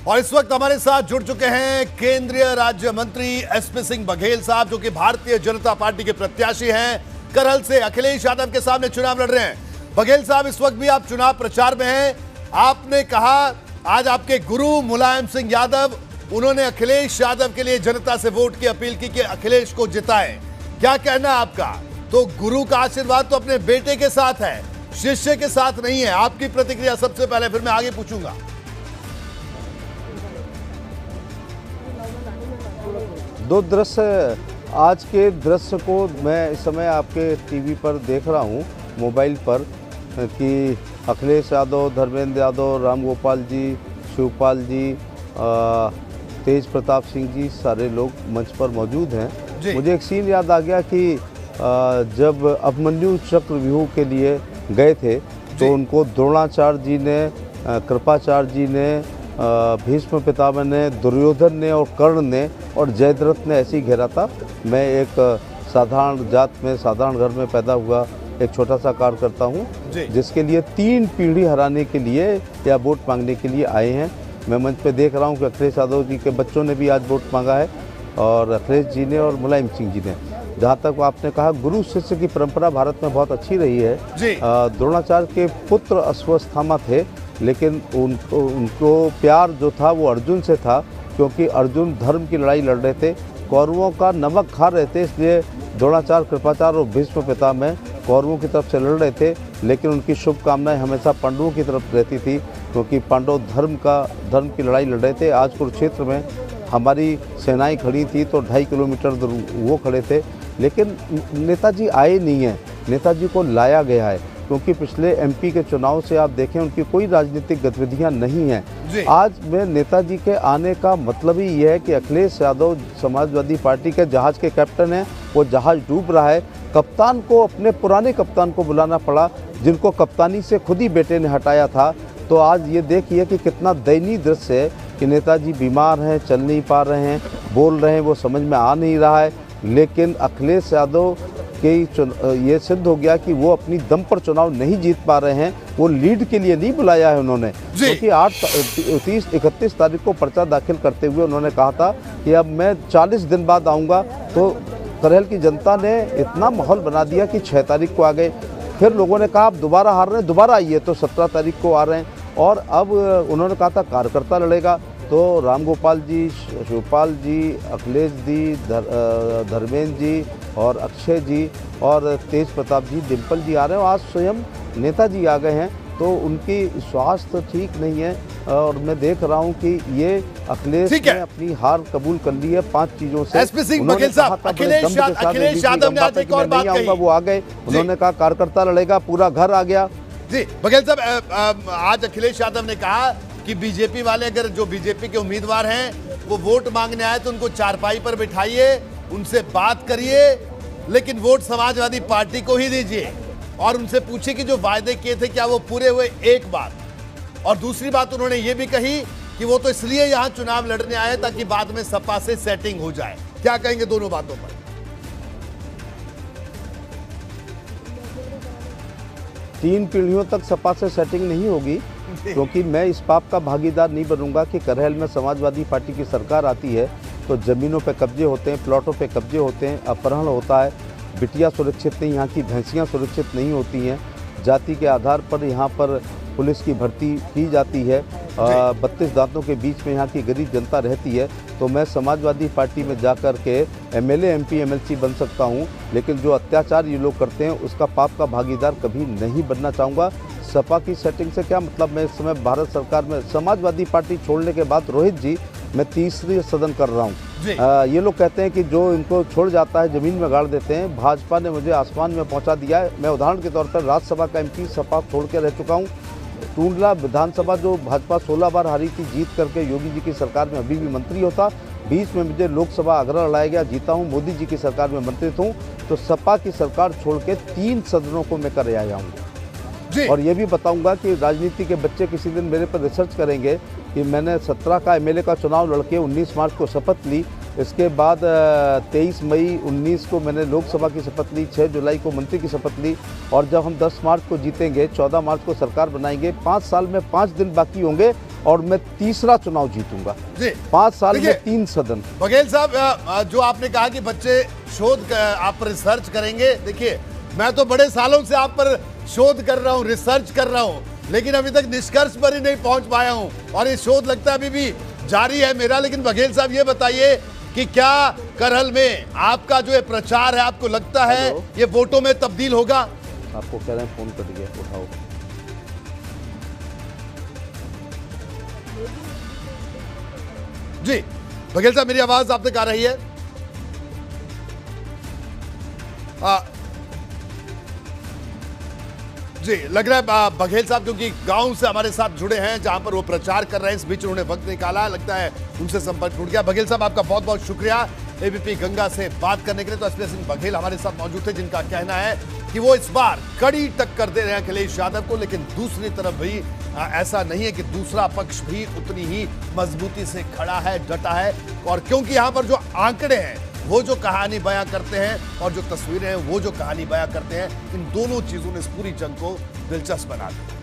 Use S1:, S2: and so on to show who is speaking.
S1: और इस वक्त हमारे साथ जुड़ चुके हैं केंद्रीय राज्य मंत्री एसपी सिंह बघेल साहब, जो कि भारतीय जनता पार्टी के प्रत्याशी हैं। करहल से अखिलेश यादव के सामने चुनाव लड़ रहे हैं। बघेल साहब, इस वक्त भी आप चुनाव प्रचार में हैं। आपने कहा आज आपके गुरु मुलायम सिंह यादव, उन्होंने अखिलेश यादव के लिए जनता से वोट की अपील की कि अखिलेश को जिताएं। क्या कहना है आपका? तो गुरु का आशीर्वाद तो अपने बेटे के साथ है, शिष्य के साथ नहीं है। आपकी प्रतिक्रिया सबसे पहले, फिर मैं आगे पूछूंगा।
S2: दो दृश्य, आज के दृश्य को मैं इस समय आपके टीवी पर देख रहा हूं, मोबाइल पर, कि अखिलेश यादव, धर्मेंद्र यादव, राम गोपाल जी, शिवपाल जी, तेज प्रताप सिंह जी, सारे लोग मंच पर मौजूद हैं। मुझे एक सीन याद आ गया कि जब अभिमन्यु चक्रव्यूह के लिए गए थे तो उनको द्रोणाचार्य जी ने, कृपाचार्य जी ने, भीष्म पितामह ने, दुर्योधन ने और कर्ण ने और जयद्रथ ने ऐसे ही घेरा था। मैं एक साधारण जात में, साधारण घर में पैदा हुआ एक छोटा सा कार्यकर्ता हूँ, जिसके लिए 3 पीढ़ी हराने के लिए या वोट मांगने के लिए आए हैं। मैं मंच पे देख रहा हूँ कि अखिलेश यादव जी के बच्चों ने भी आज वोट मांगा है, और अखिलेश जी ने और मुलायम सिंह जी ने। जहाँ तक आपने कहा, गुरु शिष्य की परंपरा भारत में बहुत अच्छी रही है। द्रोणाचार्य के पुत्र अश्वत्थामा थे, लेकिन उनको प्यार जो था वो अर्जुन से था, क्योंकि अर्जुन धर्म की लड़ाई लड़ रहे थे, कौरवों का नमक खा रहे थे, इसलिए द्रोणाचार्य, कृपाचार्य और भीष्म पितामह कौरवों की तरफ से लड़ रहे थे। लेकिन उनकी शुभकामनाएं हमेशा पांडवों की तरफ रहती थी, क्योंकि पांडव धर्म की लड़ाई लड़ रहे थे। आज कुरुक्षेत्र में हमारी सेनाएं खड़ी थी तो 2.5 किलोमीटर दूर वो खड़े थे, लेकिन नेताजी आए नहीं हैं, नेताजी को लाया गया है, क्योंकि पिछले एमपी के चुनाव से आप देखें उनकी कोई राजनीतिक गतिविधियां नहीं हैं। आज में नेताजी के आने का मतलब ही ये है कि अखिलेश यादव समाजवादी पार्टी के जहाज़ के कैप्टन हैं, वो जहाज़ डूब रहा है। कप्तान को, अपने पुराने कप्तान को बुलाना पड़ा, जिनको कप्तानी से खुद ही बेटे ने हटाया था। तो आज ये देखिए कि कितना दयनीय दृश्य है कि नेताजी बीमार हैं, चल नहीं पा रहे हैं, बोल रहे हैं, वो समझ में आ नहीं रहा है। लेकिन अखिलेश यादव के ये सिद्ध हो गया कि वो अपनी दम पर चुनाव नहीं जीत पा रहे हैं। वो लीड के लिए नहीं बुलाया है उन्होंने, क्योंकि 31 तारीख को पर्चा दाखिल करते हुए उन्होंने कहा था कि अब मैं 40 दिन बाद आऊँगा। तो करहल की जनता ने इतना माहौल बना दिया कि 6 तारीख को आ गए। फिर लोगों ने कहा आप दोबारा हार रहे हैं, दोबारा आइए, तो 17 तारीख को आ रहे हैं। और अब उन्होंने कहा था कार्यकर्ता लड़ेगा, तो राम गोपाल जी, शिवपाल जी, अखिलेश जी, धर्मेंद्र जी और अक्षय जी और तेज प्रताप जी, डिम्पल जी आ रहे हैं। आज स्वयं नेताजी आ गए हैं, तो उनकी स्वास्थ्य ठीक नहीं है। और मैं देख रहा हूं कि ये अखिलेश ने अपनी हार कबूल कर ली है 5 चीज़ों से।
S1: एसपी सिंह बघेल साहब, अखिलेश यादव ने आज एक और बात कही।
S2: वो आ गए, उन्होंने कहा कार्यकर्ता लड़ेगा, पूरा घर आ गया।
S1: जी बघेल साहब, आज अखिलेश यादव ने कहा कि बीजेपी वाले, अगर जो बीजेपी के उम्मीदवार हैं वो वोट मांगने आए तो उनको चारपाई पर बिठाइए, उनसे बात करिए, लेकिन वोट समाजवादी पार्टी को ही दीजिए, और उनसे पूछिए कि जो वायदे किए थे क्या वो पूरे हुए। एक बात, और दूसरी बात उन्होंने ये भी कही कि वो तो इसलिए यहां चुनाव लड़ने आए ताकि बाद में सपा से सेटिंग हो जाए। क्या कहेंगे दोनों बातों पर?
S2: 3 पीढ़ियों तक सपा से सेटिंग नहीं होगी, क्योंकि मैं इस पाप का भागीदार नहीं बनूंगा कि करहल में समाजवादी पार्टी की सरकार आती है तो ज़मीनों पे कब्जे होते हैं, प्लॉटों पे कब्जे होते हैं, अपहरण होता है, बिटिया सुरक्षित नहीं, यहाँ की भैंसियाँ सुरक्षित नहीं होती हैं, जाति के आधार पर यहाँ पर पुलिस की भर्ती की जाती है, 32 दांतों के बीच में यहाँ की गरीब जनता रहती है। तो मैं समाजवादी पार्टी में जाकर के एमएलए, एमपी, एमएलसी बन सकता हूँ, लेकिन जो अत्याचार ये लोग करते हैं उसका पाप का भागीदार कभी नहीं बनना चाहूँगा। सपा की सेटिंग से क्या मतलब? मैं इस समय भारत सरकार में समाजवादी पार्टी छोड़ने के बाद, रोहित जी, मैं तीसरी सदन कर रहा हूँ। ये लोग कहते हैं कि जो इनको छोड़ जाता है ज़मीन में गाड़ देते हैं। भाजपा ने मुझे आसमान में पहुँचा दिया है। मैं उदाहरण के तौर पर राज्यसभा का एमपी सपा छोड़ के रह चुका हूँ। टूंडला विधानसभा जो भाजपा 16 बार हारी थी, जीत करके योगी जी की सरकार में अभी भी मंत्री होता। बीच में मुझे लोकसभा आगरा लड़ाया गया, जीता हूँ, मोदी जी की सरकार में मंत्री हूँ। तो सपा की सरकार छोड़ के 3 सदनों को मैं कर आया हूँ। और ये भी बताऊंगा कि राजनीति के बच्चे किसी दिन मेरे पर रिसर्च करेंगे कि मैंने 17 का एमएलए का चुनाव लड़के 19 मार्च को शपथ ली। इसके बाद 23 मई 19 को मैंने लोकसभा की शपथ ली, 6 जुलाई को मंत्री की शपथ ली, और जब हम 10 मार्च को जीतेंगे, 14 मार्च को सरकार बनाएंगे, 5 साल में 5 दिन बाकी होंगे और मैं तीसरा चुनाव जीतूंगा।
S1: जी
S2: 5 साल
S1: देखिए,
S2: में 3 सदन।
S1: बघेल साहब, जो आपने कहा कि बच्चे शोध आप पर रिसर्च करेंगे, देखिए मैं तो बड़े सालों से आप पर शोध कर रहा हूं, रिसर्च कर रहा हूं, लेकिन अभी तक निष्कर्ष पर ही नहीं पहुंच पाया हूं और ये शोध लगता है अभी भी जारी है मेरा। लेकिन बघेल साहब ये बताइए कि क्या करहल में आपका जो ये प्रचार है, आपको लगता है ये वोटों में तब्दील होगा?
S2: आपको कह रहे हैं फोन कट गया, उठाओ।
S1: जी बघेल साहब, मेरी आवाज आप तक आ रही है? जी लग रहा है बघेल साहब क्योंकि गांव से हमारे साथ जुड़े हैं जहां पर वो प्रचार कर रहे हैं, इस बीच उन्होंने वक्त निकाला, लगता है उनसे संपर्क टूट गया। बघेल साहब आपका बहुत बहुत शुक्रिया एबीपी गंगा से बात करने के लिए। तो एसपी सिंह बघेल हमारे साथ मौजूद थे, जिनका कहना है कि वो इस बार कड़ी टक्कर दे रहे हैं अखिलेश यादव को, लेकिन दूसरी तरफ भी ऐसा नहीं है कि दूसरा पक्ष भी उतनी ही मजबूती से खड़ा है, डटा है। और क्योंकि यहाँ पर जो आंकड़े हैं वो जो कहानी बयां करते हैं और जो तस्वीरें हैं वो जो कहानी बयां करते हैं, इन दोनों चीजों ने इस पूरी जंग को दिलचस्प बना दिया।